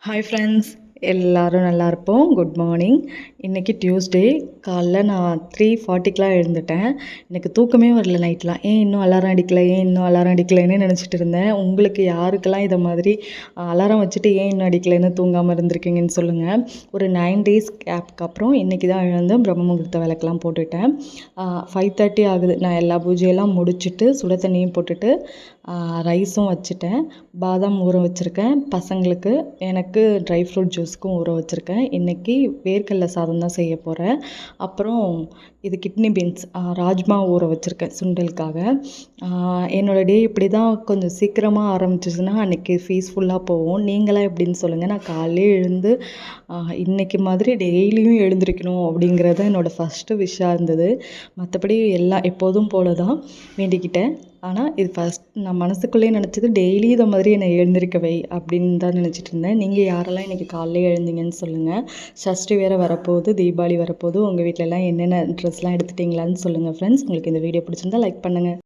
Hi friends, எல்லோரும் நல்லா இருப்போம். Good morning. இன்றைக்கி டியூஸ்டே. காலைல நான் 3:40க்கெலாம் எழுந்துட்டேன். எனக்கு தூக்கமே வரல நைட்லாம். ஏன் இன்னும் அலாரம் அடிக்கலை, ஏன் இன்னும் அலாரம் அடிக்கலைன்னு நினச்சிட்டு இருந்தேன். உங்களுக்கு யாருக்கெல்லாம் இதை மாதிரி அலாரம் வச்சுட்டு ஏன் இன்னும் அடிக்கலைன்னு தூங்காமல் இருந்திருக்கீங்கன்னு சொல்லுங்கள். ஒரு 9 டேஸ் கேப்க்கு அப்புறம் இன்றைக்கி தான் எழுந்து பிரம்ம முகூர்த்த விளக்கெலாம் போட்டுவிட்டேன். 5:30 ஆகுது. நான் எல்லா பூஜையெல்லாம் முடிச்சுட்டு சுட தண்ணியும் போட்டுட்டு ரைஸும் வச்சுட்டேன். பாதாம் ஊற வச்சுருக்கேன் பசங்களுக்கு. எனக்கு ட்ரை ஃப்ரூட் ஜூஸ்க்கும் ஊற வச்சுருக்கேன். இன்றைக்கி வேர்க்கடலை சாதம் தான் செய்ய போகிறேன். அப்புறம் இது கிட்னி பீன்ஸ் ராஜ்மா ஊற வச்சுருக்கேன் சுண்டலுக்காக. என்னோடய டே இப்படி தான் கொஞ்சம் சீக்கிரமாக ஆரம்பிச்சிச்சுன்னா அன்றைக்கி பீஸ்ஃபுல்லாக போகும். நீங்களாம் எப்படின்னு சொல்லுங்கள். நான் காலையிலே எழுந்து இன்றைக்கி மாதிரி டெய்லியும் எழுந்திருக்கணும் அப்படிங்கிறது என்னோடய ஃபஸ்ட்டு விஷயம் இருந்தது. மற்றபடி எல்லாம் எப்போதும் போல தான் வேண்டிக்கிட்டேன். ஆனால் இது நான் மனசுக்குள்ளேயே நினச்சது டெய்லி இதை மாதிரி என்னை எழுந்திருக்க வை அப்படின்னு தான் நினச்சிட்டு இருந்தேன். நீங்கள் யாரெல்லாம் இன்றைக்கி காலையிலே எழுந்தீங்கன்னு சொல்லுங்கள். சஷ்டி வேறு வரப்போகுது, தீபாவளி வரப்போகுது. உங்கள் வீட்டிலலாம் என்னென்ன ட்ரெஸ்லாம் எடுத்துட்டிங்களான்னு சொல்லுங்கள் ஃப்ரெண்ட்ஸ். உங்களுக்கு இந்த வீடியோ பிடிச்சிருந்தா லைக் பண்ணுங்கள்.